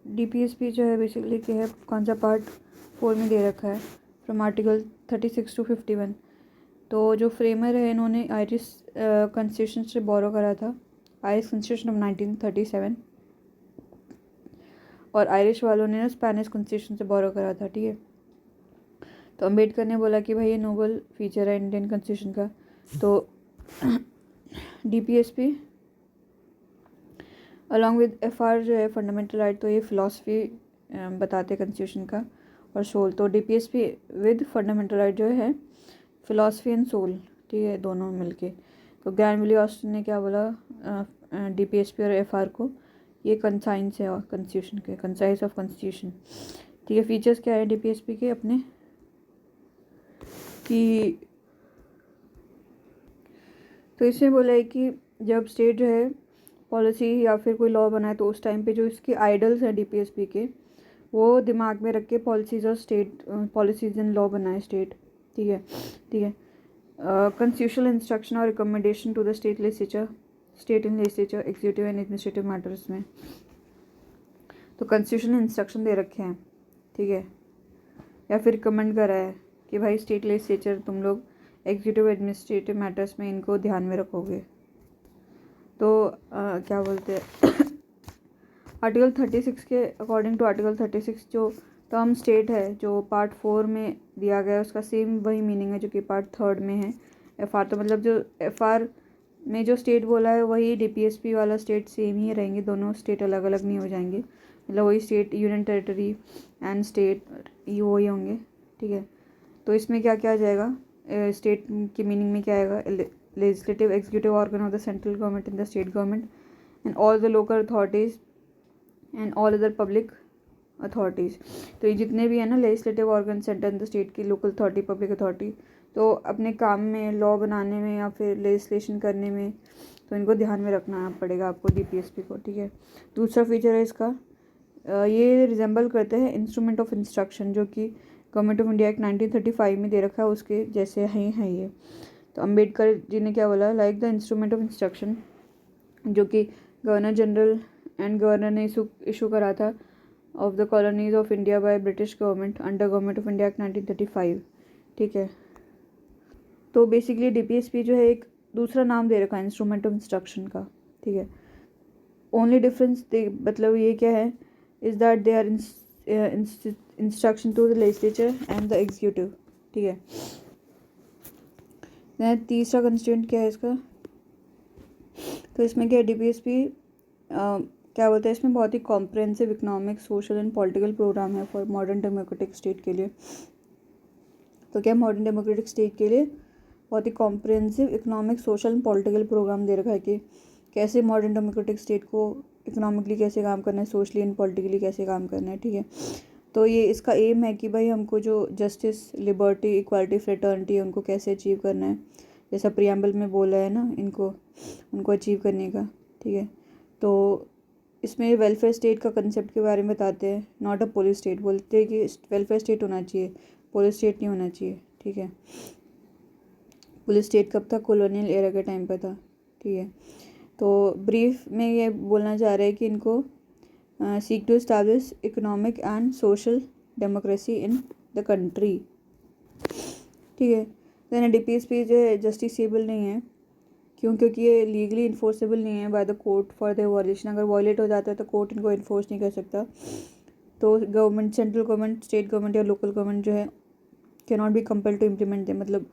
DPSP जो है basically क्या है, कौन सा पार्ट 4 में दे रखा है, फ्रॉम आर्टिकल 36 to 51। तो जो फ्रेमर है इन्होंने आयरिश कॉन्स्टिट्यूशन से बोरो करा था, आयरिश कॉन्स्टिट्यूशन ऑफ 1937, और आयरिश वालों ने ना स्पेनिश कॉन्स्टिट्यूशन से बोरो करा था, ठीक है। तो अम्बेडकर ने बोला कि भाई ये नोबल फीचर है इंडियन कॉन्स्टिट्यूशन का। तो डीपीएसपी अलॉन्ग विद एफआर जो है फंडामेंटल राइट, तो ये फिलॉसफी बताते हैं कॉन्स्टिट्यूशन का और सोल। तो डीपीएसपी विद फंडामेंटल राइट जो है फिलॉसफी एंड सोल, ठीक है, दोनों मिलके। तो ग्रैंड ऑस्टिन ने क्या बोला डीपीएसपी और एफआर को, ये कंसाइंस है कॉन्स्टिट्यूशन के, कंसाइंस ऑफ कॉन्स्टिट्यूशन, ठीक है। फीचर्स क्या है डीपीएसपी के अपने कि, तो इसमें बोला है कि जब स्टेट जो है पॉलिसी या फिर कोई लॉ बनाए तो उस टाइम पे जो इसके आइडल्स हैं डीपीएसपी के, वो दिमाग में रख के पॉलिसीज और स्टेट पॉलिसीज एंड लॉ बनाए स्टेट, ठीक है, ठीक है। कॉन्स्टिट्यूशनल इंस्ट्रक्शन और recommendation to the state legislature, state and legislature, executive and administrative matters में। तो कॉन्स्टिट्यूशनल इंस्ट्रक्शन दे रखे हैं, ठीक है, या फिर रिकमेंड करा है कि भाई स्टेट लेजिस्लेचर तुम लोग एग्जीक्यूटिव एडमिनिस्ट्रेटिव मैटर्स में इनको ध्यान में रखोगे। तो क्या बोलते हैं आर्टिकल 36 के अकॉर्डिंग टू आर्टिकल 36 जो टर्म स्टेट है जो पार्ट 4 में दिया गया है उसका सेम वही मीनिंग है जो कि पार्ट 3 में है। एफआर तो मतलब जो एफआर में जो स्टेट बोला है वही डीपीएसपी वाला स्टेट सेम ही रहेंगे, दोनों स्टेट अलग अलग नहीं हो जाएंगे, मतलब वही state union territory and state ये वही होंगे, ठीक है। तो इसमें क्या क्या आ जाएगा, स्टेट की मीनिंग में क्या आएगा, legislative executive organ of the central government and the state government and all the local authorities and all other public authorities। तो ये जितने भी है ना legislative organ centre and the state की लोकल अथॉरिटी पब्लिक अथॉरिटी, तो अपने काम में लॉ बनाने में या फिर लेजिस्लेशन करने में तो इनको ध्यान में रखना पड़ेगा आपको डीपीएसपी को, ठीक है। दूसरा फीचर है इसका, ये रिजेंबल करते हैं इंस्ट्रूमेंट ऑफ इंस्ट्रक्शन जो कि गवर्नमेंट ऑफ इंडिया एक्ट 1935 में दे रखा है, उसके जैसे हैं ये। तो अम्बेडकर जी ने क्या बोला, like the instrument of instruction जो कि गवर्नर जनरल एंड गवर्नर ने इशू करा था of the colonies of India by British government under government of India act 1935, ठीक है। तो बेसिकली डीपीएसपी जो है एक दूसरा नाम दे रखा है इंस्ट्रूमेंट ऑफ इंस्ट्रक्शन का, ठीक है। ओनली डिफरेंस मतलब ये क्या है is that they are instruction to the legislature and the executive, ठीक है। तीसरा कंस्टिट्यूंट क्या है इसका, तो इसमें क्या है डीपीएसपी क्या बोलते हैं, इसमें बहुत ही comprehensive economic social and political programme है फॉर मॉडर्न डेमोक्रेटिक स्टेट के लिए। तो क्या मॉडर्न डेमोक्रेटिक स्टेट के लिए बहुत ही comprehensive economic social and political programme दे रखा है कि कैसे मॉडर्न डेमोक्रेटिक स्टेट को इकोनॉमिकली कैसे काम करना है, सोशली एंड पॉलिटिकली कैसे काम करना है, ठीक है। तो ये इसका एम है कि भाई हमको जो जस्टिस लिबर्टी इक्वालिटी फ्रेटर्निटी है उनको कैसे अचीव करना है, जैसा प्रियम्बल में बोला है ना उनको अचीव करने का, ठीक है। तो इसमें वेलफेयर स्टेट का कंसेप्ट के बारे में बताते हैं, नॉट अ पुलिस स्टेट, बोलते हैं कि वेलफेयर स्टेट होना चाहिए, पुलिस स्टेट नहीं होना चाहिए, ठीक है। पुलिस स्टेट कब था, कॉलोनियल एरा के टाइम पर था, ठीक है। तो ब्रीफ में ये बोलना चाह रहे हैं कि इनको seek to establish economic and social democracy in the country, ठीक है। देन डीपीएसपी जो है जस्टिसेबल नहीं है, क्योंकि ये लीगली इन्फोर्सेबल नहीं है by the court for the violation, अगर वायलेट हो जाता है तो कोर्ट इनको इन्फोर्स नहीं कर सकता। तो government, central government, state government या लोकल गवर्नमेंट जो है can not be compel to implement दे, मतलब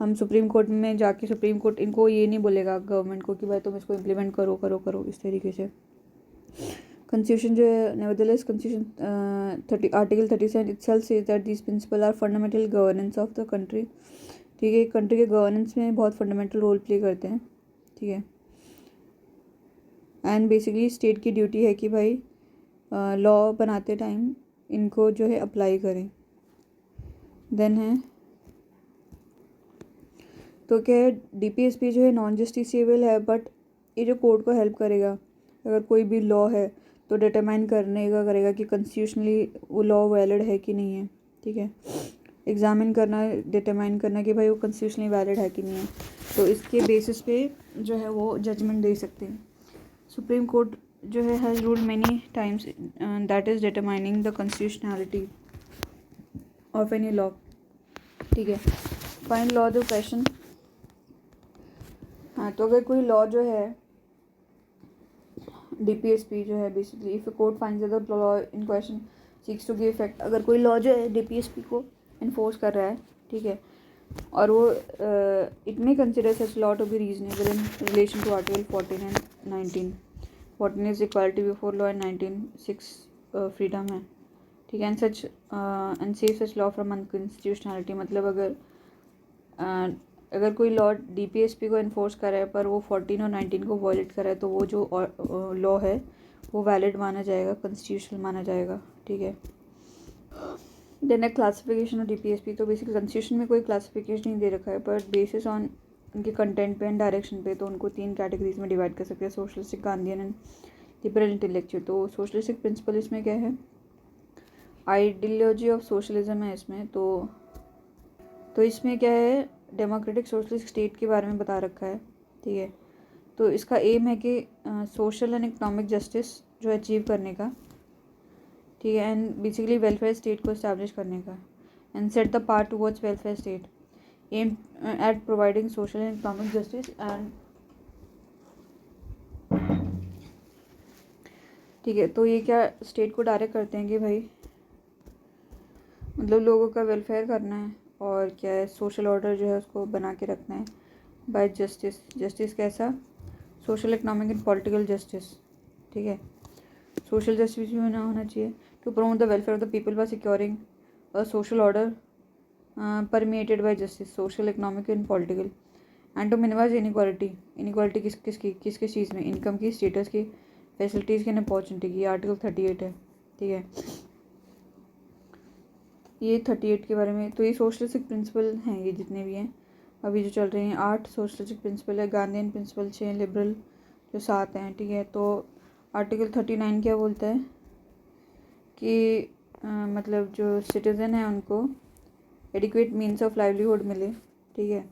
हम सुप्रीम कोर्ट में जाके सुप्रीम कोर्ट इनको ये नहीं बोलेगा गवर्नमेंट को कि भाई तुम इसको इम्प्लीमेंट करो करो करो इस तरीके से। कॉन्स्टिट्यूशन जो है nevertheless constitution article 37 itself says that these principle are fundamental governance of the country, ठीक है। कंट्री के गवर्नेंस में बहुत फंडामेंटल रोल प्ले करते हैं, ठीक है। एंड बेसिकली स्टेट की ड्यूटी है कि भाई लॉ बनाते टाइम इनको जो है अप्लाई करें। देन है तो क्या है डीपीएसपी जो है नॉन जस्टिसेबल है, बट ये जो कोर्ट को हेल्प करेगा अगर कोई भी लॉ है तो डिटरमाइन करने का करेगा कि कॉन्स्टिट्यूशनली वो लॉ वैलिड है कि नहीं है, ठीक है। एग्जामिन करना, डिटरमाइन करना कि भाई वो कॉन्स्टिट्यूशनली वैलिड है कि नहीं है, तो इसके बेसिस पे जो है वो जजमेंट दे सकते हैं। सुप्रीम कोर्ट जो है has ruled many times that is determining the constitutionality of any law. ठीक है, फाइंड लॉ द क्वेश्चन। हाँ, तो अगर कोई लॉ जो है DPSP जो है basically if a court finds that the law in question seeks to give effect, अगर कोई लॉ जो है DPSP को इन्फोर्स कर रहा है, ठीक है, और वो it may consider such law to be reasonable in relation to article 14 and 19। 14 is equality before law and 19 6 freedom है, ठीक है, and save such law from unconstitutionality. मतलब अगर कोई लॉ DPSP को इन्फोर्स कर रहा है पर वो 14 और 19 को वॉयलेट कर रहा है, तो वो जो लॉ है वो वैलिड माना जाएगा, कॉन्स्टिट्यूशनल माना जाएगा। ठीक है, देन क्लासिफिकेशन ऑफ DPSP, तो बेसिकली कॉन्स्टिट्यूशन में कोई क्लासिफिकेशन नहीं दे रखा है, पर बेसिस ऑन उनके कंटेंट पे एंड डायरेक्शन पे तो उनको 3 कैटेगरीज में डिवाइड कर सकते हैं, socialistic, Gandhian and liberal intellectual. तो सोशलिस्टिक प्रिंसिपल इसमें क्या है, आइडियोलॉजी ऑफ सोशलिज्म है इसमें। तो इसमें क्या है, डेमोक्रेटिक सोशलिस्ट स्टेट के बारे में बता रखा है। ठीक है, तो इसका एम है कि सोशल एंड इकोनॉमिक जस्टिस जो अचीव करने का, ठीक है, एंड बेसिकली वेलफेयर स्टेट को इस्टेब्लिश करने का, and set the part towards welfare state aim at providing social and economic justice and. ठीक है, तो ये क्या स्टेट को डायरेक्ट करते हैं कि भाई मतलब लोगों का वेलफेयर करना है और क्या है, सोशल ऑर्डर जो है उसको बना के रखना है बाय जस्टिस। जस्टिस कैसा, social, economic and political justice. ठीक है, सोशल जस्टिस भी होना चाहिए to promote the welfare of the people by securing a social order permeated by justice, social, economic and political, and to minimise inequality. Inequality किस चीज़ में, income की, status की, फैसिलिटीज़ की एंड अपॉर्चुनिटी की। आर्टिकल 38 है। ठीक है, ये 38 के बारे में। तो ये सोशलिस्टिक प्रिंसिपल हैं, ये जितने भी हैं अभी जो चल रहे हैं 8 सोशलिस्टिक प्रिंसिपल है, गांधीयन प्रिंसिपल 6, लिबरल जो 7 हैं। ठीक है, तो आर्टिकल 39 क्या बोलता है कि मतलब जो सिटीज़न है उनको एडिक्वेट मीन्स ऑफ लाइवलीहुड मिले। ठीक है,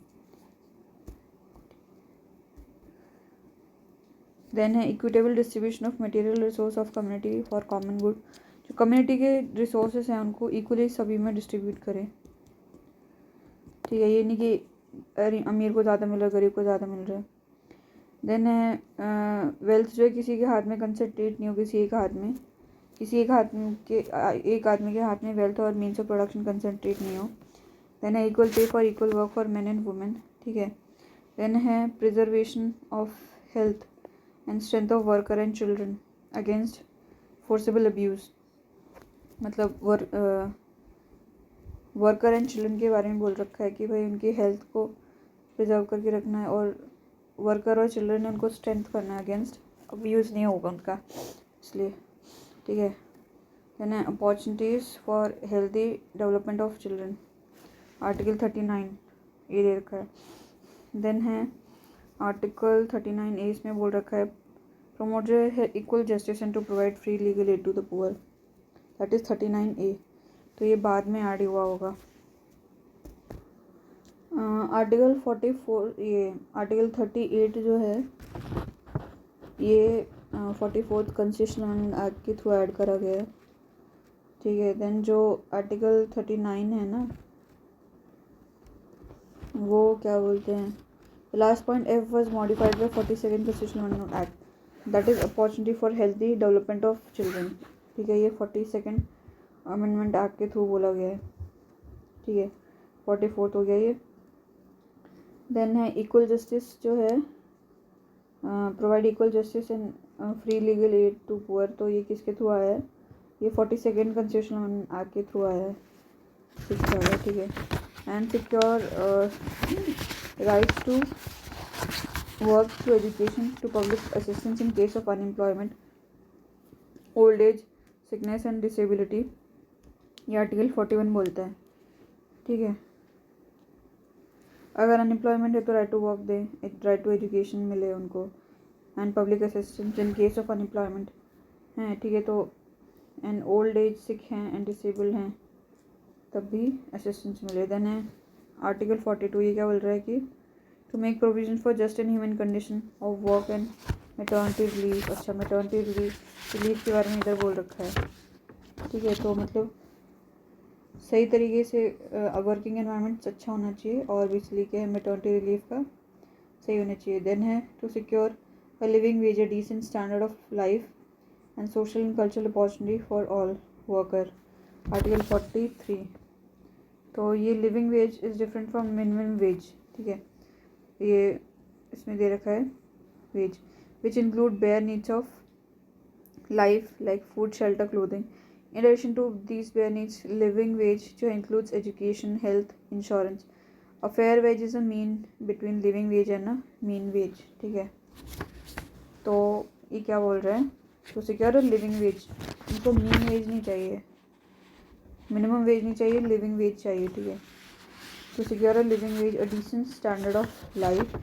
देन है equitable distribution of material resource of community for common good, जो कम्युनिटी के रिसोर्सेज हैं उनको इक्वली सभी में डिस्ट्रीब्यूट करें। ठीक है, ये नहीं कि अमीर को ज़्यादा मिल रहा है, गरीब को ज़्यादा मिल रहा है। देन है वेल्थ जो है किसी के हाथ में कंसंट्रेट नहीं हो, किसी एक आदमी के हाथ में वेल्थ और मीन्स ऑफ प्रोडक्शन कंसंट्रेट नहीं हो। देन है equal pay for equal work for main and women. ठीक है, देन है preservation of health and strength of worker and children against forcible abuse. मतलब वर्कर एंड चिल्ड्रन के बारे में बोल रखा है कि भाई उनकी हेल्थ को प्रिजर्व करके रखना है, और वर्कर और चिल्ड्रन उनको स्ट्रेंथ करना है, अगेंस्ट अब्यूज़ नहीं होगा उनका, इसलिए। ठीक है, देन है opportunities for healthy development of children, article 39 ये दे रखा है। देन है आर्टिकल 39A, इसमें बोल रखा है प्रमोट है equal justice and to provide free legal aid to the poor, that is 39A। तो ये बाद में ऐड हुआ होगा। आर्टिकल 44, ये आर्टिकल 38 जो है ये 44th कॉन्स्टिट्यूशनल एक्ट के थ्रू ऐड करा गया है। ठीक है, देन जो आर्टिकल 39 है ना, वो क्या बोलते हैं, last point F was modified by 42nd constitutional act, that is opportunity for healthy development of children. ठीक है, ये 42nd अमेंडमेंट एक्ट के थ्रू बोला गया है। ठीक है, 44th हो गया ये। देन है इक्वल जस्टिस जो है, provide equal justice and free legal aid to poor, तो ये किसके थ्रू आया है, ये 42nd कॉन्स्टिट्यूशनल एक्ट के थ्रू आया है, सिक्स आया। ठीक है, and secure rights to work through education to public assistance in case of unemployment, old age, sickness and disability, ये आर्टिकल 41 बोलता है। ठीक है, अगर अनएम्प्लॉयमेंट है तो राइट टू वर्क दे, राइट टू एजुकेशन मिले उनको, and public assistance in case of unemployment हैं। ठीक है, तो एंड ओल्ड एज, सिक हैं एंड डिसेबल हैं तब भी असिस्टेंस मिले। देन है आर्टिकल 42, ये क्या बोल रहा है कि to make provision for just and human condition of work and maternity relief, अच्छा मेटर्निटी रिलीफ के बारे में इधर बोल रखा है, ठीक है। तो मतलब सही तरीके से वर्किंग एनवायरनमेंट अच्छा होना चाहिए, और भी इसलिए क्या है मेटर्निटी रिलीफ का सही होना चाहिए। देन है to secure a living wage, a decent standard of life and social and cultural opportunity for all worker, article 43। तो ये living wage is different from minimum wage, ठीक है। ये इसमें दे रखा है wage which include bare needs ऑफ life like food, shelter, clothing. In addition to these bare needs, living wage जो includes education, health, insurance. A fair wage is a mean between living wage and a mean wage, ठीक है। तो ये क्या बोल रहे हैं, तो सिक्योर लिविंग वेज, इनको मीन वेज नहीं चाहिए, मिनिमम वेज नहीं चाहिए, लिविंग वेज चाहिए, ठीक है। तो secure living wage, a decent standard of life,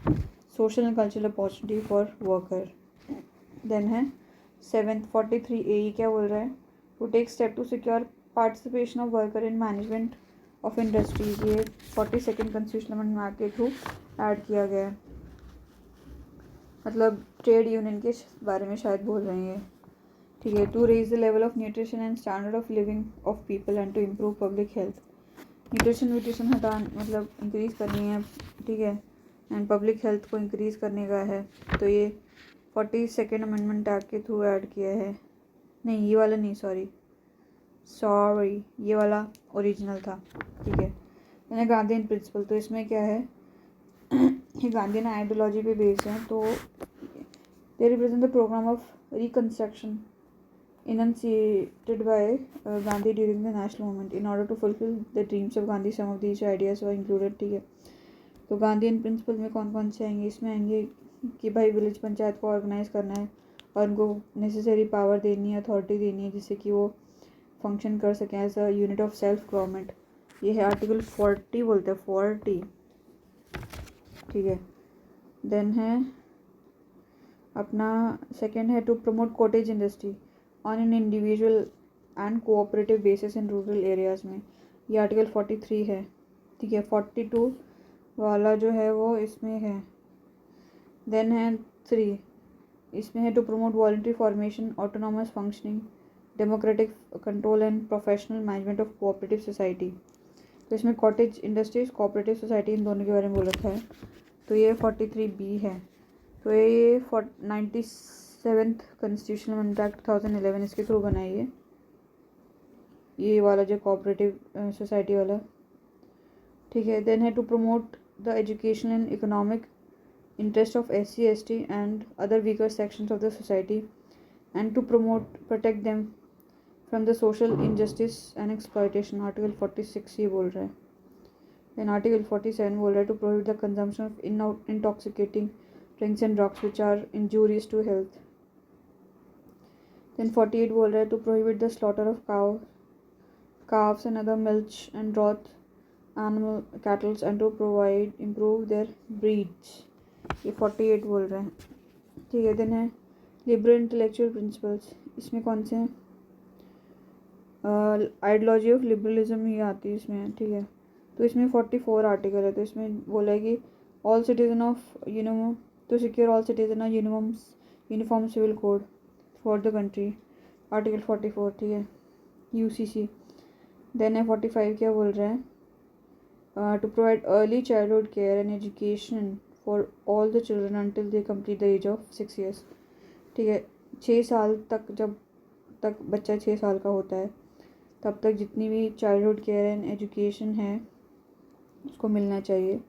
social and cultural opportunity for worker. Then है 7th 43A क्या बोल रहा है, to take step to secure participation of worker in management of industries. ये 42nd कॉन्स्टिट्यूशनल अमेंडमेंट के through add किया गया है, मतलब ट्रेड यूनियन के बारे में शायद बोल रहे हैं ये, ठीक है। To raise the level of nutrition and standard of living of people and to improve public health. Nutrition हटा मतलब इंक्रीज़ करनी है, ठीक है, एंड पब्लिक हेल्थ को इंक्रीज़ करने का है। तो ये 42nd अमेंडमेंट एक्ट के थ्रू ऐड किया है, नहीं ये वाला नहीं, सॉरी ये वाला ओरिजिनल था, ठीक है। मैंने गांधीयन प्रिंसिपल, तो इसमें क्या है ये गांधीयन आइडियोलॉजी पे बेस्ड है। तो they represent the programme of reconstruction enunciated by Gandhi during the national movement in order to fulfill the dreams of Gandhi. Some of these ideas were included, ठीक है। तो गांधीयन प्रिंसिपल में कौन कौन से आएंगे, इसमें आएंगे कि भाई विलेज पंचायत को ऑर्गेनाइज करना है और उनको नेसेसरी पावर देनी है, अथॉरिटी देनी है, जिससे कि वो फंक्शन कर सकें as a unit of self government. ये है आर्टिकल 40 बोलते हैं, 40, ठीक है। देन है अपना सेकेंड है to promote cottage industry on an individual and cooperative basis in rural areas में, ये आर्टिकल 43 है, ठीक है। 42 वाला जो है वो इसमें है। देन है 3, इसमें है to promote voluntary formation, autonomous functioning, democratic control and professional management of cooperative society. तो इसमें कॉटेज इंडस्ट्रीज, कोऑपरेटिव सोसाइटी, इन दोनों के बारे में बोल रखा है। तो ये 43B है। तो ये 97th कॉन्स्टिट्यूशनल अमेंडमेंट एक्ट 2011 इसके थ्रू बनाई है, ये वाला जो कोऑपरेटिव सोसाइटी वाला, ठीक है। देन है to promote the education and economic interest of SC ST and other weaker sections of the society and to promote protect them from the social injustice and exploitation, article 46 ये बोल रहा है। Then article 47 बोल रहा है to prohibit the consumption of intoxicating drinks and drugs which are injurious to health. Then 48 बोल रहा है to prohibit the slaughter of calves and other milch and broth animal cattle and to provide improve their breeds, ये 48 बोल रहे हैं, ठीक है। Then है लिबरल इंटेलेक्चुअल प्रिंसिपल्स, इसमें कौन से हैं, आइडियोलॉजी ऑफ लिबरलिज्म ही आती है इसमें, ठीक है। तो इसमें 44 आर्टिकल है। तो इसमें बोला है कि all citizen of uniform to secure all citizen uniform civil code for the country, article 44, ठीक है, UCC। देन है 45 क्या बोल रहे हैं, to provide early childhood care and education for all the children until they complete the age of 6 years, ठीक है। 6 साल तक, जब तक बच्चा 6 साल का होता है तब तक जितनी भी चाइल्डहुड केयर एंड एजुकेशन है उसको मिलना चाहिए,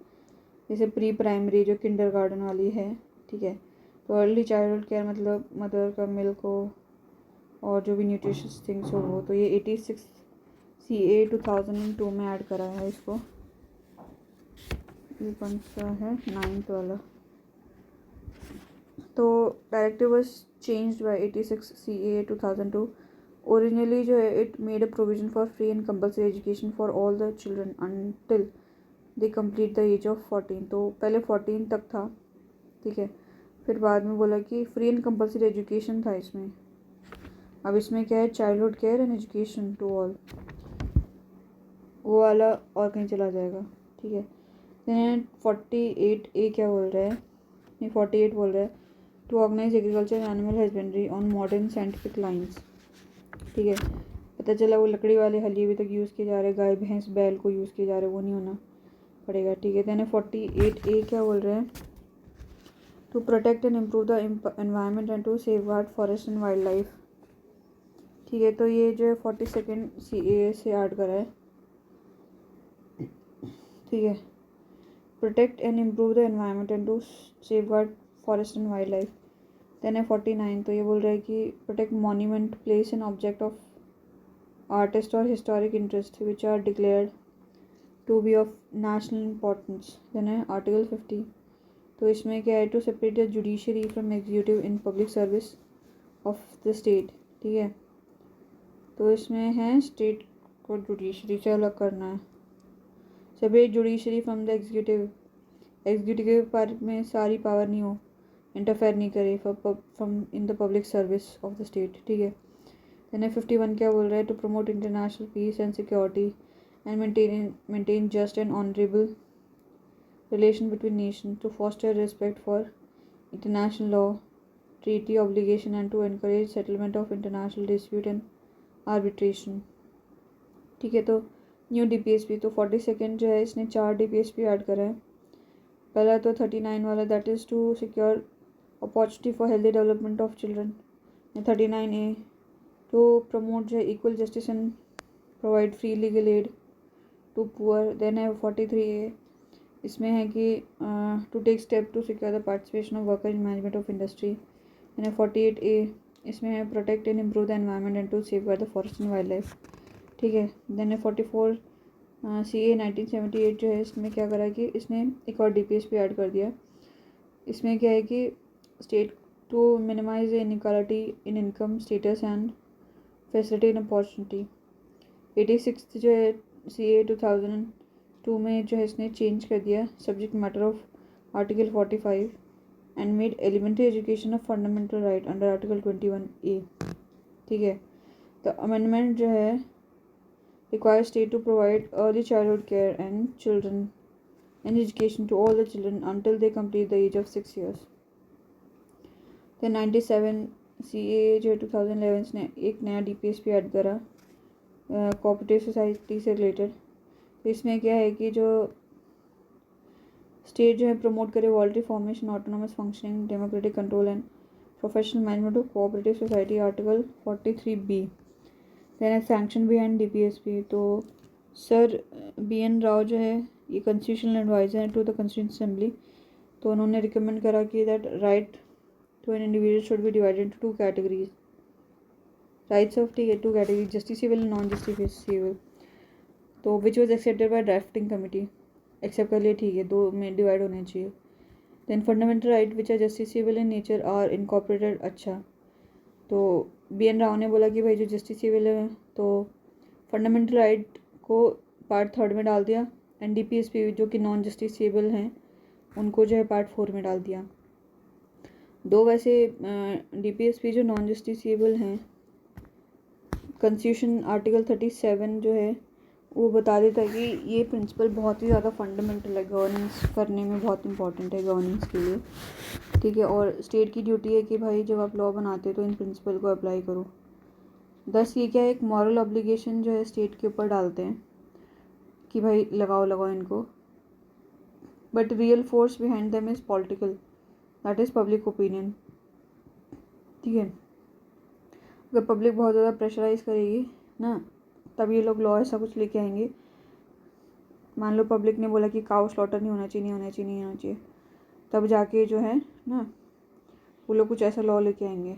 जैसे प्री प्राइमरी जो किंडरगार्टन वाली है, ठीक है। तो अर्ली चाइल्डहुड केयर मतलब मदर का मिल्क हो और जो भी न्यूट्रिशियस थिंग्स हो वो। तो ये 86 CA 2002 में ऐड करा है इसको, ये कौन सा है, 9th वाला। तो directive was changed by 86 CA 2002। Originally जो है it made a provision for free and compulsory education for all the children until they complete the age of 14। तो पहले 14 तक था, ठीक है, फिर बाद में बोला कि फ्री एंड कंपल्सरी एजुकेशन था इसमें। अब इसमें क्या है, childhood care and education to all, वो वाला और कहीं चला जाएगा, ठीक है। 48A क्या बोल रहा है, नहीं 48 बोल रहा है to organise agriculture and animal husbandry on modern scientific lines. ठीक है, पता चला वो लकड़ी वाले हल अभी तक यूज़ किए जा रहे, गाय भैंस बैल को यूज़ किए जा रहे, वो नहीं होना पड़ेगा। ठीक है, देन 48A क्या बोल रहे हैं, to protect and improve the environment and to safeguard forest and wildlife. ठीक है, तो ये जो है 42nd CAA से ऐड करा है। ठीक है, protect and improve the environment and to safeguard forest and wildlife. Then है 49, तो ये बोल रहा है कि protect monument place and object of artist और historic interest which are declared to be of national importance. Then है article 50, तो इसमें क्या है, to separate the judiciary from executive in public service of the state. ठीक है, तो इसमें है स्टेट को जुडिशरी से अलग करना है, separate judiciary from the executive, executive के पार्ट में सारी पावर नहीं हो, इंटरफेयर नहीं करे from in the public service of the state. ठीक है, देन 51 क्या बोल रहा है, to promote international peace and security and maintain just and honourable relation between nations, to foster respect for international law, treaty obligation and to encourage settlement of international dispute and arbitration। ठीक है, तो new DPSP, तो 42nd जो है इसने 4 DPSP add करा है। पहला तो 39 वाला, that is to secure opportunity for healthy development of children. 39A to promote जो है equal justice and provide free legal aid to poor. Then है 43A, इसमें है कि to take step to secure the participation of worker in management of industry. यानी 48A, इसमें है protect and improve the environment and to safeguard the forest and wildlife. ठीक है, then है 44 CA 1978 जो है, इसमें क्या करा कि इसने एक और DPSP ऐड कर दिया। इसमें क्या है कि state to minimise inequality in income status and facility in opportunity. 86 जो है CA 2002 में जो है इसने चेंज कर दिया subject matter of article 45 and made elementary education of fundamental right under article 21A। ठीक है, तो अमेंडमेंट जो है require state to provide early childhood care and children and education to all the children until they complete the age of 6 years। Then 97 CA जो है 2011 ने एक नया DPSP ऐड करा कोऑपरेटिव सोसाइटी से रिलेटेड। तो इसमें क्या है कि जो स्टेट जो है प्रमोट करे voluntary formation, autonomous functioning, democratic control and professional management of cooperative society, article 43B। Then है सैंक्शन बिहाइंड DPSP, तो सर BN राव जो है ये कॉन्स्टिट्यूशनल एडवाइजर हैं टू द कॉन्स्टिट्यूंट असेंबली। तो उन्होंने रिकमेंड करा कि that right to an individual should be divided into 2 categories, rights of, ठीक है, 2 categories, justiciable and non justiciable. तो which was accepted by drafting committee, accept कर लिए, ठीक है, 2 में डिवाइड होने चाहिए। Then fundamental right which are justiciable in nature are incorporated. अच्छा, तो BN राव ने बोला कि भाई जो जस्टिसेबल है तो फंडामेंटल राइट को पार्ट 3 में डाल दिया, एंड DPSP जो कि नॉन जस्टिसेबल हैं उनको जो है पार्ट 4 में डाल दिया। दो वैसे DPSP जो नॉन जस्टिसेबल हैं, कॉन्स्टिट्यूशन आर्टिकल 37 जो है वो बता देता है कि ये प्रिंसिपल बहुत ही ज़्यादा फंडामेंटल है, गवर्नेंस करने में बहुत इंपॉर्टेंट है गवर्नेंस के लिए। ठीक है, और स्टेट की ड्यूटी है कि भाई जब आप लॉ बनाते हो तो इन प्रिंसिपल को अप्लाई करो। 10 ये क्या है, एक मॉरल ऑब्लिगेशन जो है स्टेट के ऊपर डालते हैं कि भाई लगाओ इनको, but real force behind them is political, that is public opinion. ठीक है, अगर पब्लिक बहुत ज़्यादा प्रेशराइज करेगी ना तब ये लोग लॉ ऐसा कुछ लेके आएंगे। मान लो पब्लिक ने बोला कि काउ स्लॉटर नहीं होना चाहिए, तब जाके जो है ना वो लोग कुछ ऐसा लॉ लेके आएंगे।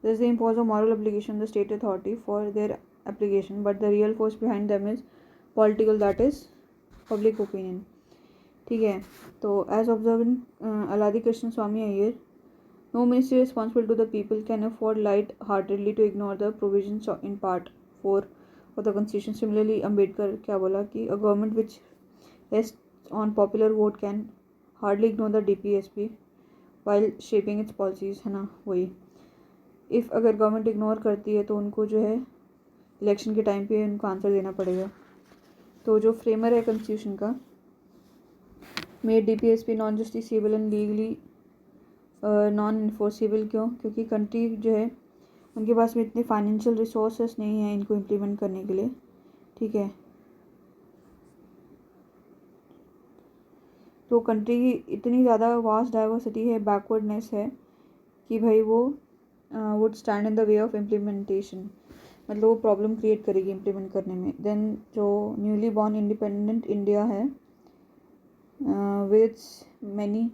This they impose a moral obligation the state authority for their application, but the real force behind them is political, that is public opinion. ठीक है, तो as observe in Alladi Krishnaswami Ayyar, no ministry responsible to the people can afford light heartedly to ignore the provisions in part 4 of the constitution. Similarly Ambedkar क्या बोला कि a government which rests on popular vote can hardly ignore the DPSP while shaping its policies, है ना, वही। If अगर government ignore करती है तो उनको जो है इलेक्शन के टाइम पे उनको आंसर देना पड़ेगा। तो जो फ्रेमर है कॉन्स्टिट्यूशन का, made DPSP non justiciable and legally non enforceable क्यों? क्योंकि कंट्री जो है उनके पास में इतने फाइनेंशियल रिसोर्सेस नहीं हैं इनको इम्प्लीमेंट करने के लिए, ठीक है। तो कंट्री की इतनी ज़्यादा वास्ट डाइवर्सिटी है, बैकवर्डनेस है कि भाई वो would stand in the way of implementation, मतलब वो प्रॉब्लम क्रिएट करेगी इम्प्लीमेंट करने में। देन जो न्यूली बॉर्न इंडिपेंडेंट इंडिया है with many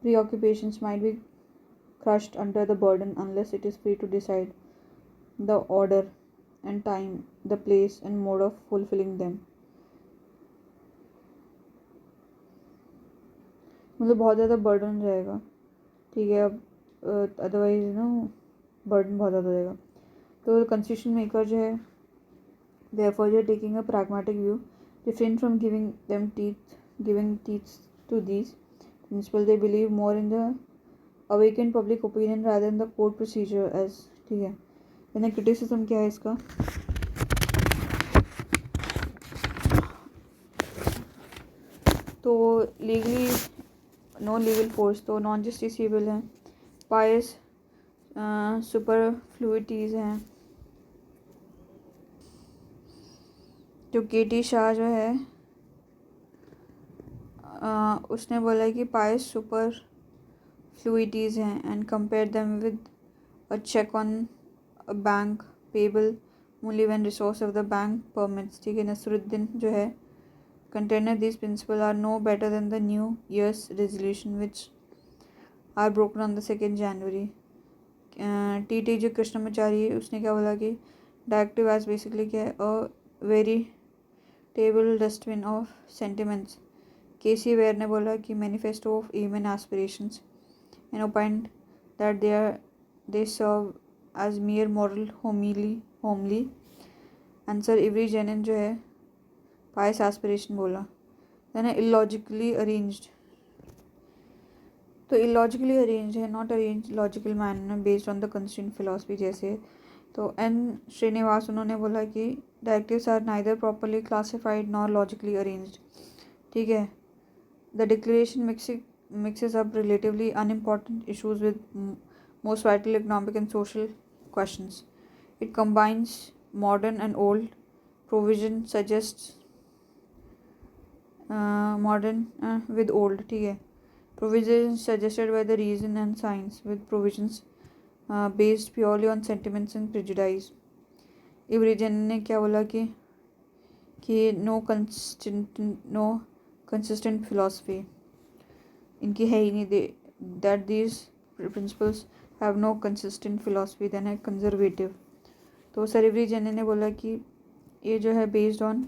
preoccupations might be crushed under the burden unless it is free to decide the order and time, the place and mode of fulfilling them। मतलब बहुत ज़्यादा burden रहेगा, ठीक है। अब otherwise burden बहुत ज़्यादा हो जाएगा। तो कॉन्स्टिट्यूशन मेकर जो है therefore they are taking a pragmatic view, refrain from giving teeth to these principles। they believe more in the awakened public opinion rather than the court procedure as, ठीक है। यानी क्रिटिसिज्म क्या है इसका? तो legally no legal force, तो non justiciable हैं, पायस superfluities हैं। जो केटी शाह जो है उसने बोला कि पायस सुपरफ्लुइटीज़ हैं and compare them with a cheque on a bank payable only when resource of the bank permits, ठीक है। नसरुद्दीन जो है contended these principles are no better than the new year's resolution which are broken on the 2nd January। T जो कृष्णमाचारी है उसने क्या बोला कि डायरेक्टिव एज बेसिकली क्या है a veritable dustbin of sentiments. K C Wheare ने बोला कि manifesto of aims and aspirations and opined that they serve as mere moral homilies. Ivor Jennings जो है पायस एस्पिरेशन बोला। देन इलॉजिकली अरेंज्ड, तो illogically arranged है, not arrange logical manner based on the constraint philosophy जैसे। तो N Srinivas उन्होंने बोला कि directives are neither properly classified nor logically arranged, ठीक है। The declaration mixes up relatively unimportant issues with most vital economic and social questions। It combines modern and old provision, suggests modern with old, ठीक है। provisions suggested by the reason and science with provisions based purely on sentiments and prejudice। इवरिजन ने क्या बोला कि no consistent philosophy इनकी है ही नहीं, that these principles have no consistent philosophy, then है कंजर्वेटिव। तो सर इवरिजन ने बोला कि ये जो है based on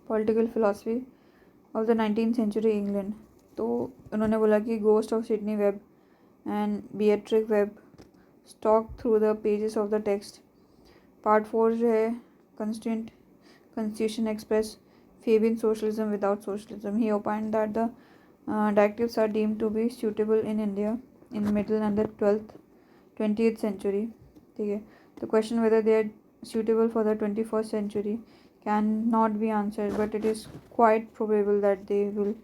political philosophy of the 19th century England. तो उन्होंने बोला कि ghost of Sidney Webb and Beatrice Webb stalk through the pages of the text. Part 4 जो है constitution express Fabian socialism without socialism। He opined that the directives are deemed to be suitable in India in middle and the 20th century, ठीक है। The question whether they are suitable for the 21st century cannot be answered, but it is quite probable that they will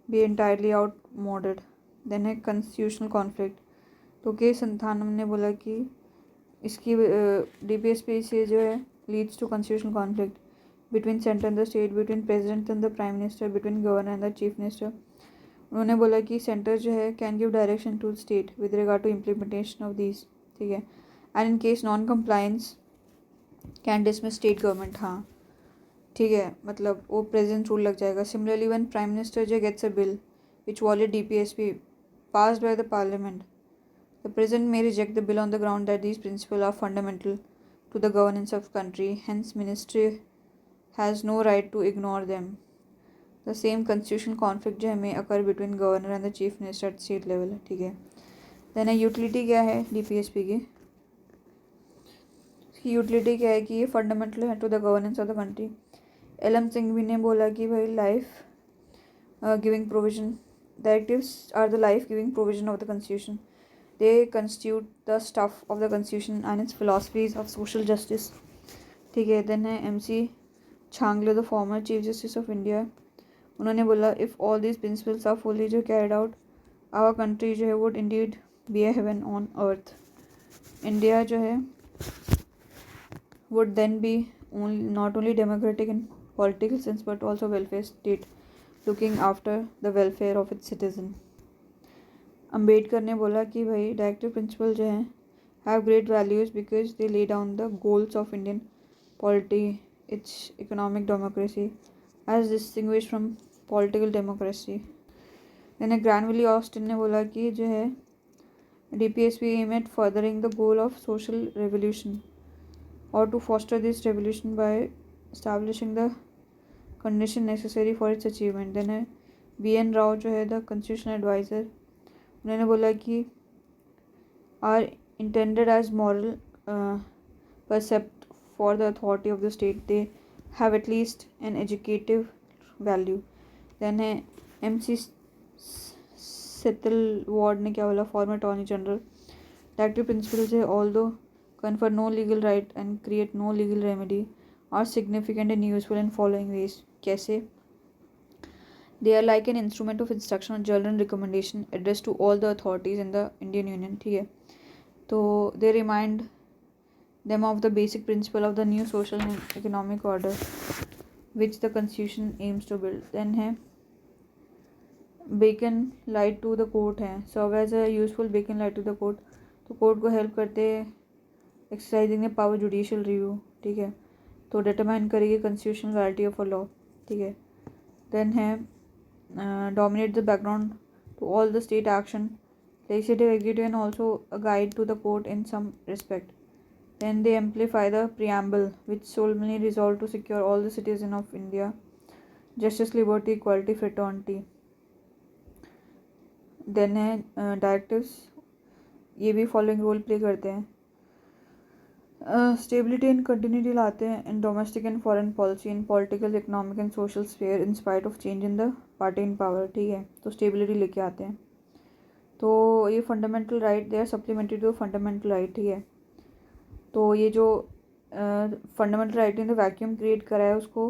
be entirely outmoded। Then है constitutional conflict। तो के संथानम ने बोला कि इसकी DPSP से जो है leads to constitutional conflict between center and the state, between president and the prime minister, between governor and the chief minister। उन्होंने बोला कि सेंटर जो है can give direction to state with regard to implementation of these, ठीक है। And in case non compliance can dismiss state government, हाँ ठीक है, मतलब वो प्रेजेंट रूल लग जाएगा। सिमिलरली व्हेन प्राइम मिनिस्टर जो gets a bill which violate DPSP passed by the parliament, the president may reject the bill on the ground that these principles are fundamental to the governance of country, hence ministry has no right to ignore them। The same constitutional conflict जो है may occur between governor and the chief minister at state level, ठीक है। Then utility क्या है DPSP की? Utility क्या है कि ये फंडामेंटल है to the governance of the country. LM Singhvi ने बोला कि भाई life giving provision directives are the life giving provision of the constitution। they constitute the stuff of the constitution and its philosophies of social justice, ठीक है। Then है MC Chagla the former chief justice of India. उन्होंने बोला if all these principles are fully जो carried out our country जो है would indeed be a heaven on earth. India जो है would then be not only democratic in political sense but also welfare state looking after the welfare of its citizen। Ambedkar ने बोला कि भाई directive principle जो हैं have great values because they lay down the goals of Indian polity its economic democracy as distinguish from political democracy. Then Granville Austin ने बोला कि जो है DPSP aim at furthering the goal of social revolution or to foster this revolution by establishing the condition necessary for its achievement। then है BN Rao जो है the constitutional advisor, उन्होंने बोला कि are intended as moral percept for the authority of the state, they have at least an educative value। then है MC सेतल ward ने क्या बोला, farmer attorney general, directive principles है although confer no legal right and create no legal remedy are significant and useful in following ways। कैसे? They are like an instrument of instruction or general recommendation addressed to all the authorities in the Indian Union। ठीक है, तो they remind them of the basic principle of the new social and economic order which the constitution aims to build। then है beacon light to the court है serve as a useful beacon light to the court, तो court को help करते exercising the power judicial review. ठीक है, तो determine करेगी constitutional validity of a law. ठीक है, देन है dominate the background to all the state action legislative executive and also a guide to the court in some respect. Then they amplify the preamble which solemnly resolve to secure all the citizen of India justice liberty equality fraternity. Then है directives, ये भी following role play करते हैं, stability and continuity लाते हैं in domestic and foreign policy, in political economic and social sphere in spite of change in the party in power. ठीक है, तो स्टेबिलिटी लेके आते हैं। तो ये fundamental right, they are supplementary to fundamental right. ठीक है, तो ये जो फंडामेंटल राइट ने वैक्यूम क्रिएट करा है उसको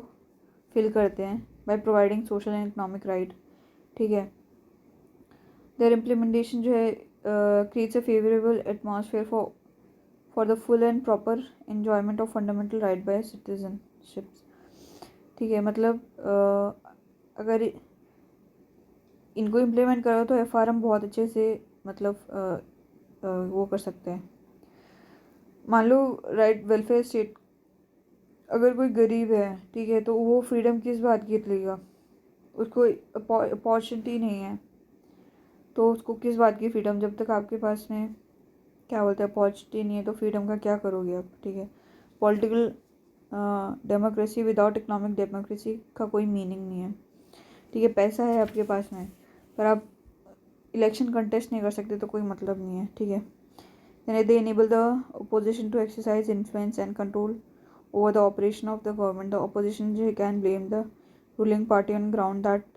फिल करते हैं by providing social and economic right. ठीक है, देयर इम्प्लीमेंटेशन जो है creates a favourable atmosphere for the full and proper enjoyment of fundamental right by citizenships. ठीक है, मतलब अगर इनको इम्प्लीमेंट करो तो FRM बहुत अच्छे से मतलब वो कर सकते हैं। मान लो राइट वेलफेयर स्टेट, अगर कोई गरीब है, ठीक है, तो वो फ्रीडम किस बात की लेगा, उसको अपॉर्चुनिटी नहीं है, तो उसको किस बात की फ्रीडम, जब तक आपके पास में क्या बोलते हैं अपॉर्चुनिटी नहीं है तो फ्रीडम का क्या करोगे आप। ठीक है, political democracy without economic democracy का कोई मीनिंग नहीं है। ठीक है, पैसा है आपके पास में पर आप इलेक्शन कंटेस्ट नहीं कर सकते तो कोई मतलब नहीं है। ठीक है, then they enable the opposition to exercise influence and control over the operation of the government। The opposition can blame the ruling party on ground that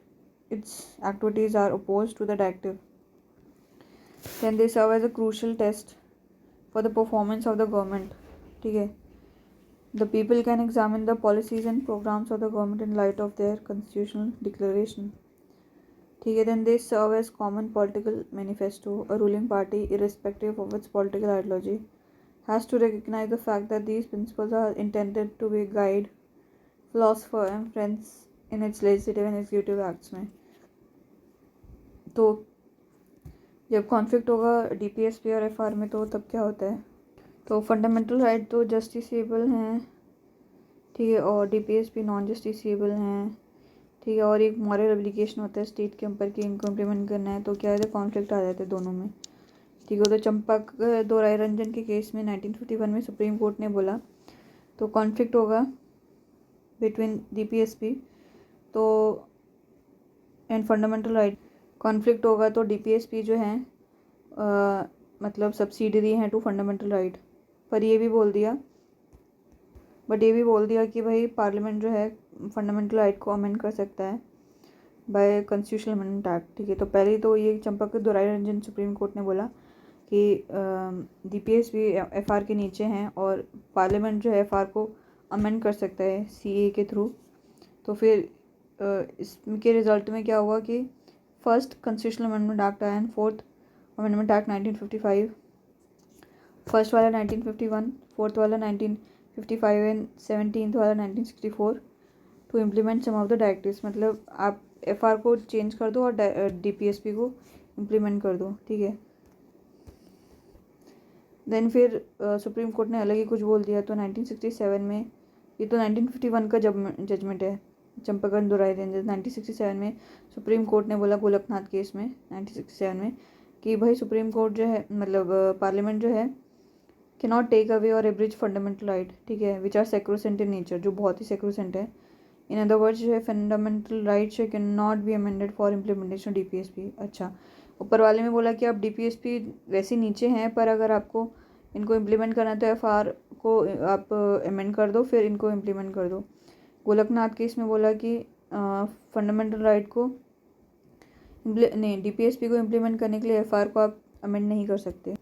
its activities are opposed to the directive। Then they serve as a crucial test for the performance of the government। ठीक है, the people can examine the policies and programs of the government in light of their constitutional declaration। ठीक है, then they serve as common political manifesto। A ruling party, irrespective of its political ideology, has to recognize the fact that these principles are intended to be guide, philosopher and friends in its legislative and executive acts में। तो जब conflict होगा DPSP और FR में तो तब क्या होता है, तो फंडामेंटल राइट तो जस्टिसेबल हैं, ठीक है, और DPSP नॉन जस्टिसेबल हैं। ठीक है, और एक मॉरल एप्लीकेशन होता है स्टेट के ऊपर कि इनको इम्प्लीमेंट करना है, तो क्या है कॉन्फ्लिक्ट आ जाते हैं दोनों में। ठीक है, तो चंपक दोराई रंजन के केस में 1951 में सुप्रीम कोर्ट ने बोला तो कॉन्फ्लिक्ट होगा बिटवीन DPSP तो एंड फंडामेंटल राइट, कॉन्फ्लिक्ट होगा तो DPSP जो है मतलब सब्सिडरी हैं टू फंडामेंटल राइट। पर ये भी बोल दिया कि भाई पार्लियामेंट जो है फंडामेंटल राइट को अमेंड कर सकता है बाय कॉन्स्टिट्यूशनल अमेंडमेंट एक्ट। ठीक है, तो पहले तो ये चंपक दोराई रंजन सुप्रीम कोर्ट ने बोला कि DPSP FR के नीचे हैं और पार्लियामेंट जो है FR को अमेंड कर सकता है CA के थ्रू। तो फिर इसके रिज़ल्ट में क्या हुआ कि फर्स्ट कॉन्स्टिट्यूशनल अमेंडमेंट एक्ट आया and fourth amendment act 1955। First वाला 1951, फोर्थ वाला 1955 एंड 17th वाला 1964 to implement some of the directives. मतलब आप एफआर को चेंज कर दो और डीपीएसपी को इम्प्लीमेंट कर दो, ठीक है। देन फिर सुप्रीम कोर्ट ने अलग ही कुछ बोल दिया। तो 1967 में, ये तो 1951 का जजमेंट है, चंपाकंद दोराई रेंजर्स। 1967 में सुप्रीम कोर्ट ने बोला गोलकनाथ केस में 1967 में कि भाई सुप्रीम कोर्ट जो है, मतलब पार्लियामेंट जो है, कैन नॉट टेक अवे और एब्रिज फंडामेंटल राइट, ठीक है, which are sacrosanct in nature, जो बहुत ही सेक्रोसेंट है। इन अदर वर्ड्स जो है fundamental rights can not be amended for implementation DPSP. अच्छा, ऊपर वाले में बोला कि आप डीपीएसपी वैसे नीचे हैं, पर अगर आपको इनको इम्प्लीमेंट करना है तो एफआर को आप अमेंड कर दो, फिर इनको इम्प्लीमेंट कर दो। गोलकनाथ केस में बोला कि फंडामेंटल राइट को नहीं, डीपीएसपी को इम्प्लीमेंट करने के लिए एफआर को आप अमेंड नहीं कर सकते।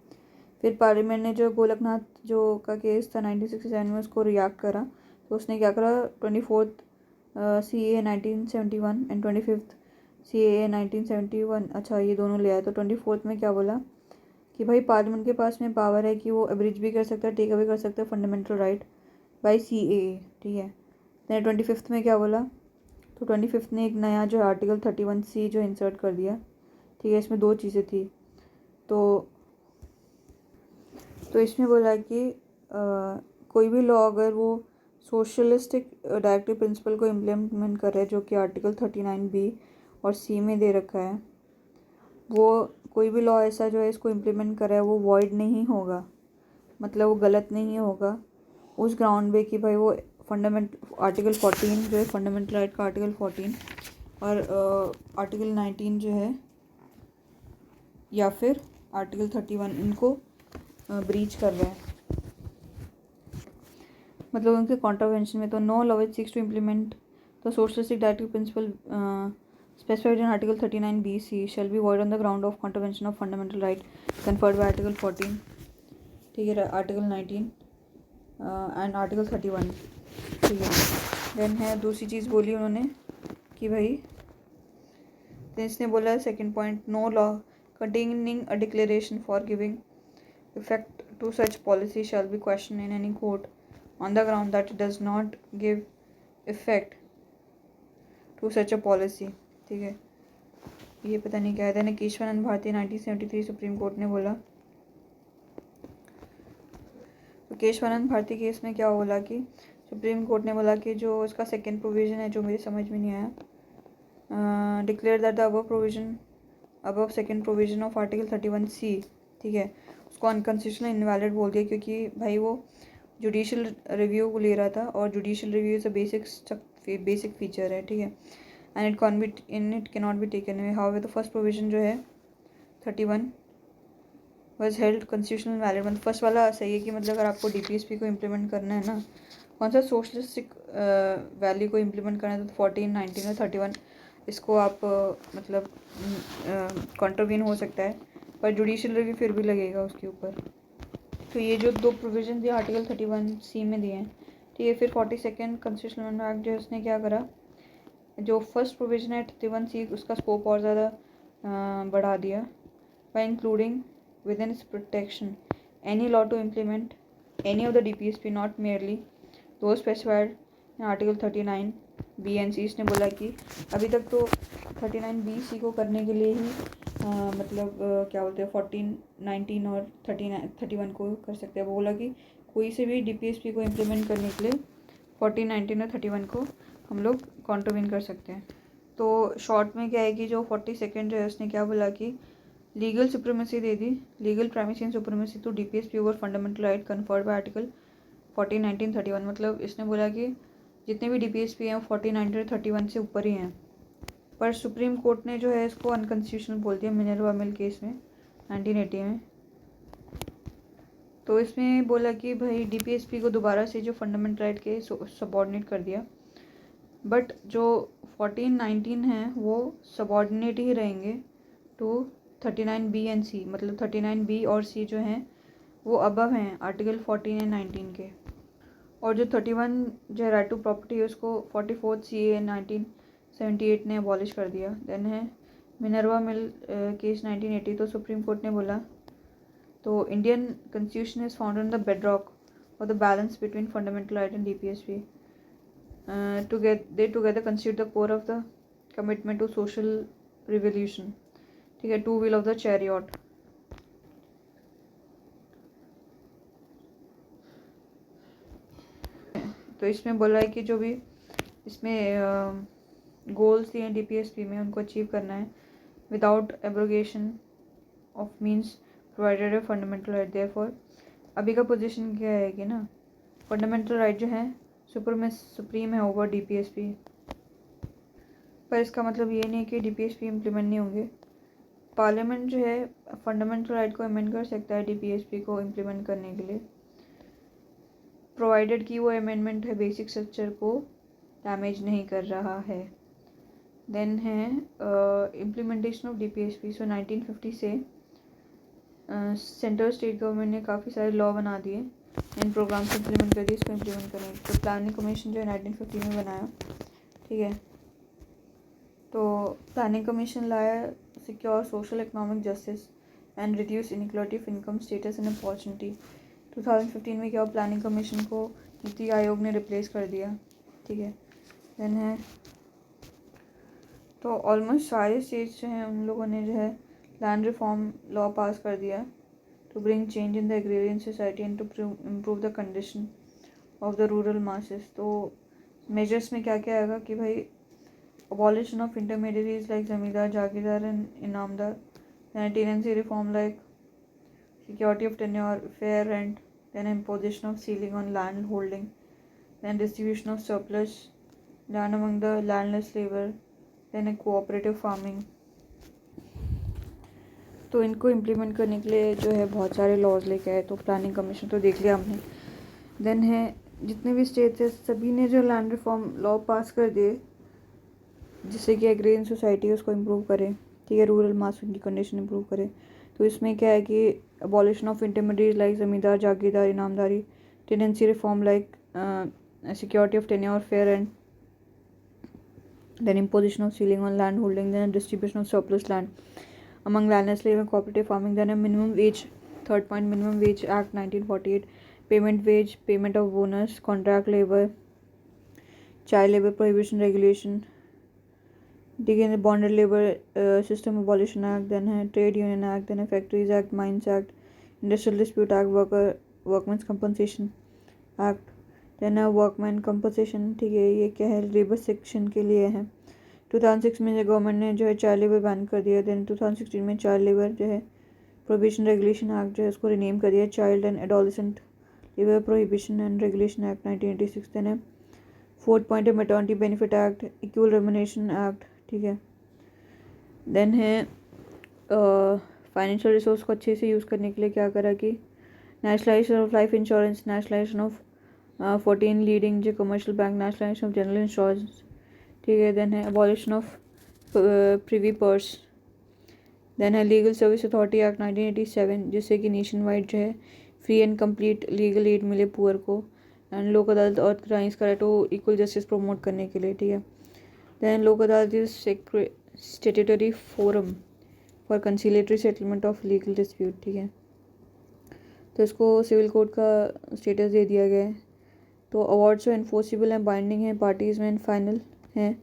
फिर पार्लियामेंट ने जो गोलकनाथ जो का केस था 1967 में, उसको रिएक्ट करा। तो उसने क्या करा, 24th CAA 1971 and 25th CAA 1971, अच्छा ये दोनों ले आया। तो 24th में क्या बोला कि भाई पार्लियामेंट के पास में पावर है कि वो अब्रिज भी कर सकता है, टेक अवे कर सकता है फंडामेंटल राइट बाय CAA, ठीक है। देन 25th में क्या बोला, तो 25th ने एक नया जो आर्टिकल 31C जो इंसर्ट कर दिया, ठीक है। इसमें दो चीज़ें थी। तो इसमें बोला कि कोई भी लॉ अगर वो सोशलिस्टिक डायरेक्टिव प्रिंसिपल को इम्प्लीमेंट कर रहा है, जो कि आर्टिकल 39B और C में दे रखा है, वो कोई भी लॉ ऐसा जो है इसको इम्प्लीमेंट कर रहा है, वो वॉइड नहीं होगा, मतलब वो गलत नहीं होगा उस ग्राउंड पे कि भाई वो आर्टिकल 14 जो है फंडामेंटल राइट का आर्टिकल 14 और आर्टिकल 19 जो है, या फिर आर्टिकल 31, इनको ब्रीच कर रहे हैं, मतलब उनके कॉन्ट्रावेंशन में। तो no law which seeks to implement the socialistic directive principle specified in Article 39BC shall be void on the ground of contravention of fundamental right conferred by Article 14, ठीक है, Article 19 एंड Article 31, ठीक है। Then है दूसरी चीज़ बोली उन्होंने कि भाई, तो इसने बोला second point, no law containing a declaration for giving effect to such policy shall be questioned in any court on the ground that it does not give effect to such a policy, ठीक है। ये पता नहीं क्या है। Then Kesavananda Bharati 1973 supreme court ने बोला। तो केशवानंद भारती केस में क्या बोला कि सुप्रीम कोर्ट ने बोला कि जो इसका सेकंड प्रोविज़न है, जो मेरी समझ में नहीं आया, declare that the above second provision of article 31C, ठीक है, उसको अनकॉन्स्टिट्यूशनल इनवैलिड बोल दिया, क्योंकि भाई वो जुडिशियल रिव्यू को ले रहा था, और judicial review is a basic feature है, ठीक है, and it can not be taken away. However the first provision जो है 31 वॉज हेल्ड कॉन्स्टिट्यूशनल वैलिड। मतलब फर्स्ट वाला सही है कि मतलब अगर आपको डीपीएसपी को इम्प्लीमेंट करना है ना, कौन सा सोशलिस्टिक वैल्यू को इम्प्लीमेंट करना है, तो 14, 19 और 31 इसको आप मतलब कॉन्ट्रवीन हो सकता है, पर जुडिशियल रिव्यू फिर भी लगेगा उसके ऊपर। तो ये जो दो प्रोविज़न दिए आर्टिकल 31C में दिए हैं, ठीक है। फिर 42nd कॉन्स्टिट्यूशनल एक्ट जो है उसने क्या करा, जो फर्स्ट प्रोविज़न है 31C, उसका स्कोप और ज़्यादा बढ़ा दिया, bye including within its protection any law to implement any of the DPSP, not merely those specified in Article 39B and C। इसने बोला कि अभी तक तो 39BC को करने के लिए ही मतलब क्या बोलते हैं 14, 19 और 31 को कर सकते हैं। वो बोला कि कोई से भी DPSP को इम्प्लीमेंट करने के लिए 14, 19 और 31 को हम लोग कॉन्ट्रवीन कर सकते हैं। तो शॉर्ट में क्या है कि जो 42nd जो है उसने क्या बोला कि लीगल सुप्रीमेसी दे दी, legal primacy and supremacy to DPSP over fundamental right conferred by article 14, 19, 31। मतलब इसने बोला कि जितने भी डीपीएसपी हैं वो 14, 19 और 31 से ऊपर ही हैं, पर सुप्रीम कोर्ट ने जो है इसको अनकॉन्स्टिट्यूशनल बोल दिया मिनर्वा मिल केस में 1980 में। तो इसमें बोला कि भाई डीपीएसपी को दोबारा से जो फंडामेंटल राइट के सबऑर्डिनेट कर दिया, बट जो 14, 19 हैं वो सबऑर्डिनेट ही रहेंगे टू 39B एंड C। मतलब 39B और C जो हैं वो अबव हैं आर्टिकल 14 एंड 19 के, और जो 31 जो है राइट टू प्रॉपर्टी है उसको 44th CAA 1978 ने अबॉलिश कर दिया। देन है मिनर्वा मिल केस 1980, तो सुप्रीम कोर्ट ने बोला, तो Indian constitution is founded on the bedrock और the balance between fundamental right and DPSP they together constitute the core of the commitment to social revolution. ठीक है, two wheel of the chariot. तो इसमें बोला है कि जो भी इसमें गोल्स दिए हैं डीपीएसपी में, उनको अचीव करना है without abrogation of means provided a fundamental right. Therefore अभी का पोजीशन क्या है कि ना, फंडामेंटल राइट जो है सुप्रीम है ओवर डीपीएसपी. पर इसका मतलब ये नहीं कि डीपीएसपी इम्प्लीमेंट नहीं होंगे. पार्लियामेंट जो है फंडामेंटल राइट को अमेंड कर सकता है डीपीएसपी को इम्प्लीमेंट करने के लिए, प्रोवाइडेड कि वो अमेंडमेंट है बेसिक स्ट्रक्चर को डैमेज नहीं कर रहा है. देन है इम्प्लीमेंटेशन ऑफ डीपीएसपी. सो 1950 से सेंट्रल स्टेट गवर्नमेंट ने काफ़ी सारे लॉ बना दिए, इन प्रोग्राम्स इम्प्लीमेंट कर दिए, इसको इम्प्लीमेंट करें. तो प्लानिंग कमीशन जो है 1950 में बनाया. ठीक है, तो प्लानिंग कमीशन लाया secure social economic justice and reduce inequality of income status and opportunity. 2015 में क्या प्लानिंग कमीशन को नीति आयोग ने रिप्लेस कर दिया. ठीक है, देन है तो ऑलमोस्ट सारे स्टेट्स जो हैं उन लोगों ने जो है लैंड रिफॉर्म लॉ पास कर दिया to bring change in the agrarian society and to improve the condition of the rural masses. तो मेजर्स में क्या क्या आएगा कि भाई abolition of intermediaries like zamindar, jagidar and inamdar, then tenancy reform like security of tenure, fair rent, then imposition of ceiling on land holding, then distribution of surplus land among the landless labor, then a cooperative farming. तो इनको implement करने के लिए जो है बहुत सारे laws लेके आए. तो प्लानिंग कमीशन तो देख लिया हमने. देन है जितने भी स्टेट्स है सभी ने जो लैंड रिफॉर्म लॉ पास कर दिए जिससे कि एग्रेरियन सोसाइटी उसको इम्प्रूव करे. ठीक है, रूरल मास की कंडीशन इम्प्रूव करे. तो इसमें क्या है कि abolition of intermediate like zamindar, jagirdar, inamdari, tenancy reform like security of tenure, fair and then imposition of ceiling on land holding, then a distribution of surplus land among landless labor, cooperative farming, then a minimum wage. Third point, minimum wage act 1948, payment wage, payment of bonus, contract labor, child labor prohibition regulation. ठीक है, bonded labor system abolition act, then है trade union act, then है factories act, mines act, industrial dispute act, workmen's compensation act, then है workman compensation. ठीक है, ये क्या है, लेबर सेक्शन के लिए है. 2006 में जो गवर्नमेंट ने जो है चाइल्ड लेबर बैन कर दिया. देन 2016 में चाइल्ड लेबर जो है प्रोहिबिशन रेगुलेशन एक्ट जो है उसको रिनेम कर दिया child and adolescent labour prohibition and regulation act 1986. Then है फोर्थ पॉइंट है maternity benefit act, equal remuneration act. ठीक है, देन है फाइनेंशियल रिसोर्स को अच्छे से यूज़ करने के लिए क्या करा कि nationalisation of life insurance, nationalisation of 14 leading जो commercial bank, nationalisation of general insurance. ठीक है, देन है abolition of privy purse. Then है लीगल सर्विस अथॉरिटी एक्ट 1987 जिससे कि नेशन वाइड जो है free and complete legal aid मिले पुअर को, एंड लोक अदालत और क्राइम्स का right to equal justice promote करने के लिए. ठीक है, then Lok Adalat is statutory forum for conciliatory settlement of legal dispute. ठीक है, तो इसको सिविल कोर्ट का स्टेटस दे दिया गया है. तो अवार्ड्स जो इन्फोर्सिबल हैं, बाइंडिंग हैं, पार्टीज़ में फाइनल हैं,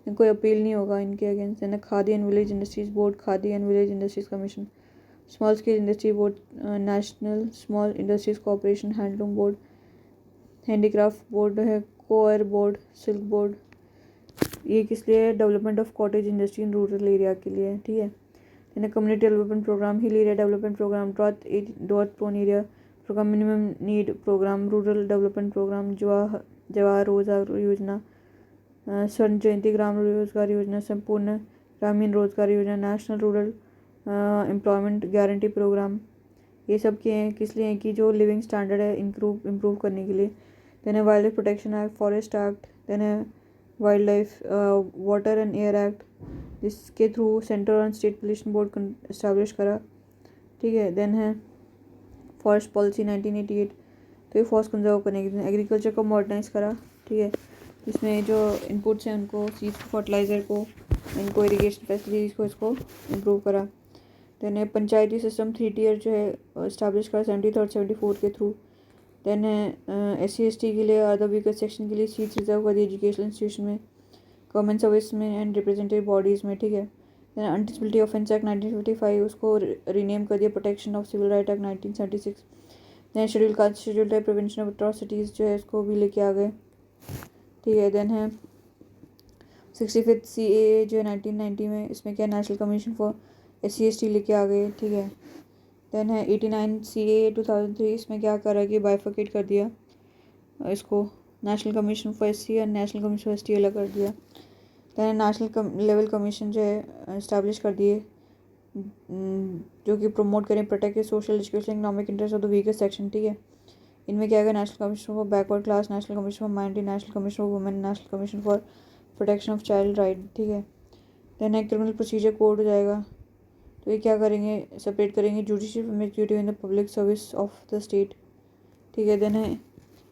इनको अपील नहीं होगा इनके अगेंस्ट. है ना, khadi and village industries board, khadi and village industries commission, small scale industry board, national small industries corporation, handloom board, handicraft board है, कोयर बोर्ड, सिल्क बोर्ड. ये किस लिए, development of cottage industry in rural area के लिए. ठीक है, यानी community development programme, hill area development programme, drought prone area programme, minimum need programme, rural development programme, Jawahar Rozgar Yojana, स्वर्ण जयंती ग्राम रोजगार योजना, संपूर्ण Grameen Rozgar Yojana, national rural employment guarantee programme. ये सब के हैं किस लिए हैं कि जो लिविंग स्टैंडर्ड है इम्प्रूव करने के लिए. देन है wildlife protection act, forest act, then है wildlife water and air act जिसके through central and state pollution board establish करा. ठीक है, देन है फॉरेस्ट पॉलिसी 1988, तो ये फॉरेस्ट कंजर्व करने के लिए. एग्रीकल्चर को मॉडर्नाइज करा. ठीक है, इसमें जो इनपुट्स हैं उनको, सीड्स को, फर्टिलाइज़र को, इनको इरिगेशन फैसिलिटीज़ को इसको इम्प्रूव करा। देन पंचायती सिस्टम 3 टियर जो है इस्टेब्लिश करा 73 और 74 के थ्रू। देन SC/ST के लिए, अदर वीकर सेक्शन के लिए सीट्स रिजर्व कर दी एजुकेशनल इंस्टीट्यूशन में, गवर्नमेंट सर्विस में एंड रिप्रेजेंटेटिव बॉडीज़ में, ठीक है। देन अनडिसेबिलिटी ऑफेंस एक्ट 1955 उसको रीनेम कर दिया protection of civil right act 1976। Then schedule caste schedule tribe prevention of atrocities जो है इसको भी लेके आ गए, ठीक है। देन है 65 CAA जो है 1990 में, इसमें क्या नेशनल कमीशन फॉर SC/ST लेके आ गए, ठीक है। देन है 89 CAA 2003, इसमें क्या करा कि बाइफर्केट कर दिया इसको, नेशनल कमीशन फॉर SC और नेशनल कमीशन फॉर ST अलग कर दिया। देन नेशनल लेवल कमीशन जो है इस्टेब्लिश कर दिए जो कि प्रमोट करें protect social, education, economic interest of the weaker section, ठीक है। इनमें क्या है, national commission for backward class, national commission for minority, national commission for women, national commission for protection of child right, ठीक है। देन है criminal procedure code हो जाएगा, तो ये क्या करेंगे, सेपरेट करेंगे judicial from executive in the public service of the state, ठीक है। देन है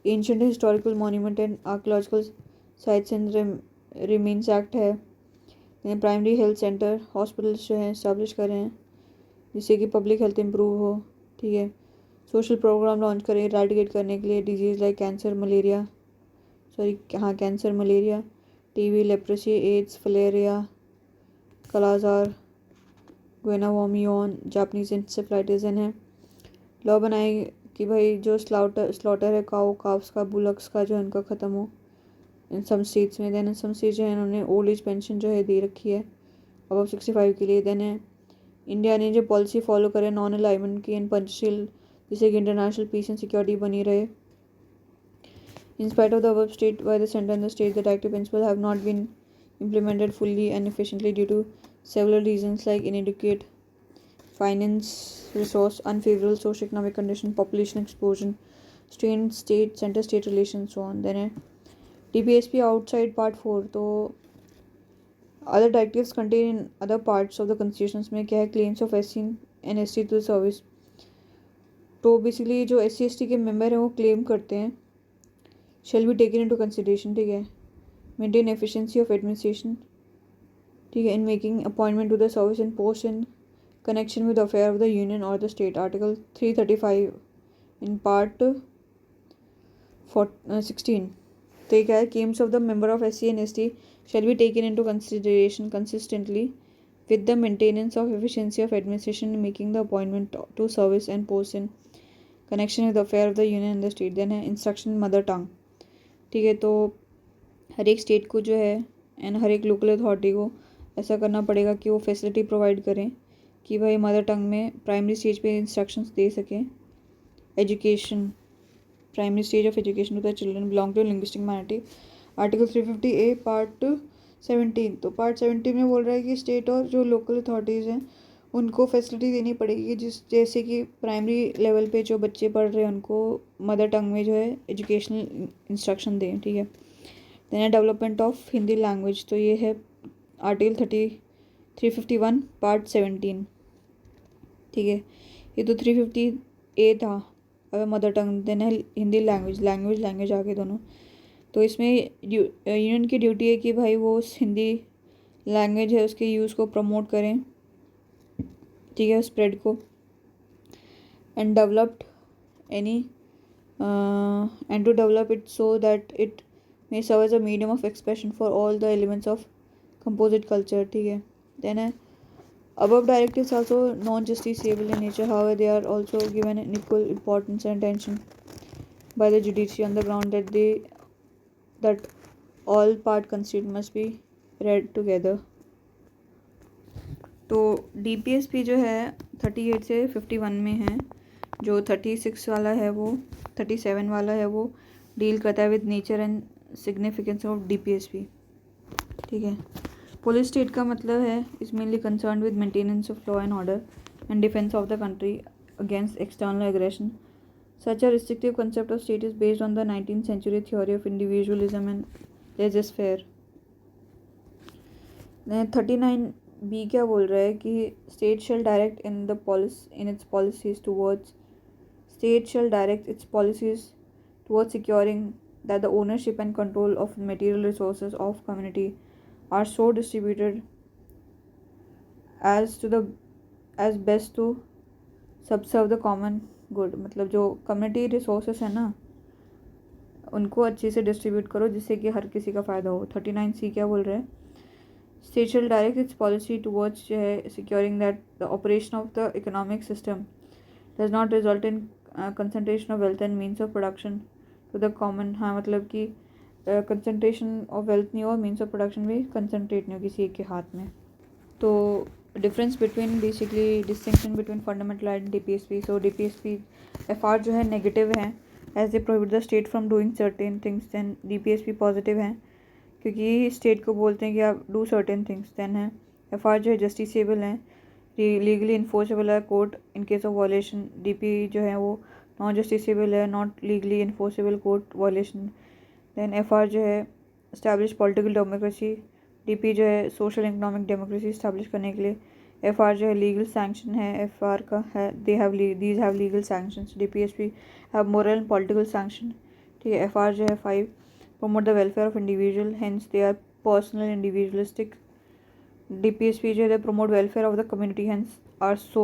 ancient historical monument and archaeological sites and remains act है। Then primary health centre, hospitals जो हैं इस्टेब्लिश कर रहे हैं जिससे कि पब्लिक हेल्थ इंप्रूव हो, ठीक है। सोशल प्रोग्राम लॉन्च करें इरेडिकेट करने के लिए disease like cancer, malaria, TB, leprosy, AIDS, filaria, kala-azar, गुएनावोमियोन, जापानीज इंसेफ्लाइटिस है। लॉ बनाए कि भाई जो स्लॉटर है काव्स का, बुलक्स का जो इनका ख़त्म हो इन सम स्टेट्स में। देन सम स्टेट्स जो है इन्होंने ओल्ड एज पेंशन जो है दे रखी है अबव 65 के लिए। देन है इंडिया ने जो पॉलिसी फॉलो करे नॉन अलाइनमेंट की एंड पंचशील, जिससे कि इंटरनेशनल पीस एंड सिक्योरिटी बनी रहे। In spite of the above state by the centre and the state, the directive principle have not been implemented fully and efficiently due to several reasons like inadequate finance resource, unfavorable socio-economic condition, population explosion, strained state center state relations, so on. Then है DPSP outside part 4, तो other directives contained in other parts of the constitutions में क्या है, claims of SC and ST to the service, तो basically जो SC/ST के member हैं वो क्लेम करते हैं shall be taken into consideration, ठीक है। मेंटेन एफिशिएंसी ऑफ एडमिनिस्ट्रेशन, ठीक है, in making appointment to the service and post in connection with affair of the union और the state, article 335 in part 16। तो ये क्या है, claims of the member of SC and ST shall be taken into consideration consistently with the maintenance of efficiency of administration in making the appointment to service and post in connection with the affair of the union and the state। Then है instruction mother tongue, ठीक है। तो हर एक state को जो है and हर एक local authority को ऐसा करना पड़ेगा कि वो फैसिलिटी प्रोवाइड करें कि भाई मदर टंग में प्राइमरी स्टेज पे इंस्ट्रक्शंस दे सकें। Education, primary stage of education to the children belong to linguistic minority, article 350A part 17। तो पार्ट 17 में बोल रहा है कि स्टेट और जो लोकल अथॉरिटीज़ हैं उनको फैसिलिटी देनी पड़ेगी, जैसे कि प्राइमरी लेवल पे जो बच्चे पढ़ रहे हैं उनको मदर टंग में जो है एजुकेशनल इंस्ट्रक्शन दें, ठीक है। देन है डेवलपमेंट ऑफ हिंदी लैंग्वेज, तो ये है आर्टिकल 351 पार्ट 17, ठीक है। ये तो 350A था अगर मदर टंग। देन है हिंदी लैंग्वेज आगे दोनों, तो इसमें यूनियन की ड्यूटी है कि भाई वो उस हिंदी लैंग्वेज है उसके यूज़ को प्रमोट करें, ठीक है, स्प्रेड को, and developed any and to develop it so that it may serve as a medium of expression for all the elements of composite culture, ठीक है। then above directives also non-justiciable in nature, however they are also given an equal importance and attention by the judiciary on the ground that all part constituted must be read together। तो DPSP जो है 38 से 51 में है, जो 36 वाला है वो 37 वाला है वो डील करता है with nature and significance of DPSP, ठीक है। पुलिस स्टेट का मतलब है is mainly concern with maintenance of law and order and defence of the country against external aggression. Such a restrictive concept of state is based on the 19th century theory of individualism and laissez-faire। 39B क्या बोल रहा है कि state shell direct its policies towards securing that the ownership and control of material resources of community are so distributed as best to subserve the common good. मतलब जो community resources है ना उनको अच्छे से डिस्ट्रीब्यूट करो जिससे कि हर किसी का फ़ायदा हो. 39C क्या बोल रहे हैं? State shall direct its policy towards securing that the operation of the economic system does not result in concentration of wealth and means of production to the common. हाँ मतलब कि concentration of wealth नहीं हो, means of production भी concentrate नहीं हो किसी एक के हाथ में. तो difference between basically distinction between fundamental and DPSP. So DPSP FR जो है negative है as they prohibit the state from doing certain things. Then DPSP positive है क्योंकि स्टेट को बोलते हैं कि आप डू सर्टेन थिंग्स. देन है FR जो है जस्टिसेबल है, लीगली इन्फोर्सेबल है court in case of violation. DP जो है वो नॉन जस्टिसेबल है, not legally enforceable court violation. Then FR जो है इस्टेब्लिश पॉलिटिकल डेमोक्रेसी. DP जो है सोशल इकोनॉमिक डेमोक्रेसी इस्टेब्लिश करने के लिए. FR जो है लीगल सैंक्शन है FR का है, these have legal sanctions. DPSP have moral and political sanction. ठीक है. FR जो है 5 promote the welfare of individual, hence they are personal individualistic. DPSP जो है they promote welfare of the community, hence are so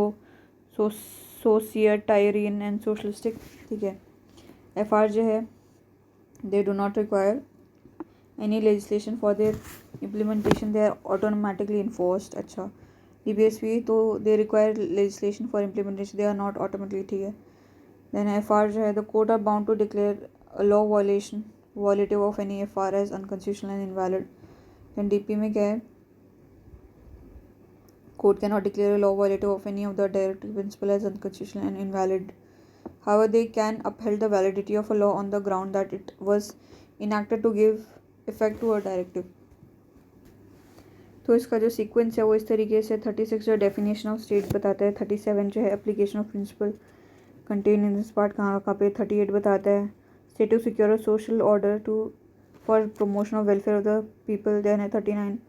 societarian and socialistic. ठीक है. FR जो है they do not require any legislation for their implementation, they are automatically enforced. अच्छा. DPSP तो they require legislation for implementation, they are not automatically. ठीक है. Then FR जो है the court are bound to declare a law violative of any FR as unconstitutional and invalid. Then DP में क्या है? Court cannot declare a law violative of any of the directive principle as unconstitutional and invalid. However, they can uphold the validity of a law on the ground that it was enacted to give effect to a directive. तो इसका जो sequence है वो इस तरीके से 36 जो definition of state बताता है, 37 जो है application of principle contain in this part कहाँ पे, 38 बताता है state to secure a social order for promotion of welfare of the people. Then 39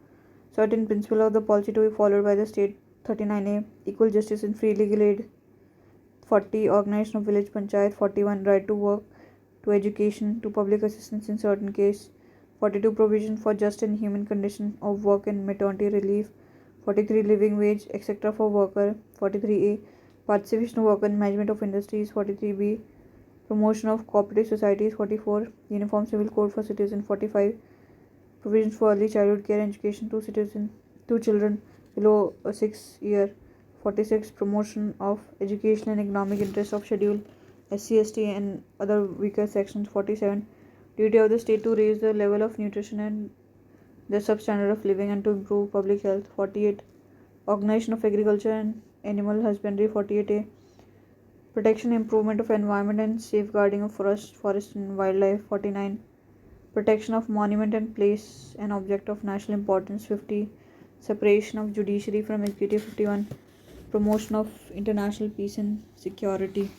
certain principle of the policy to be followed by the state. 39A equal justice and free legal aid. 40 organization of village panchayat. 41 right to work, to education, to public assistance in certain case. 42 provision for just and human condition of work and maternity relief. 43 living wage etc for worker. 43A participation of worker in management of industries. 43B promotion of cooperative societies. 44 uniform civil code for citizen. 45 provisions for early childhood care and education to children below 6 year. 46 promotion of education and economic interest of schedule SC ST and other weaker sections. 47 duty of the state to raise the level of nutrition and the substandard of living and to improve public health. 48 organization of agriculture and animal husbandry. 48A protection and improvement of environment and safeguarding of forest and wildlife. 49 protection of monument and place and object of national importance. 50 separation of judiciary from executive. 51 promotion of international peace and security.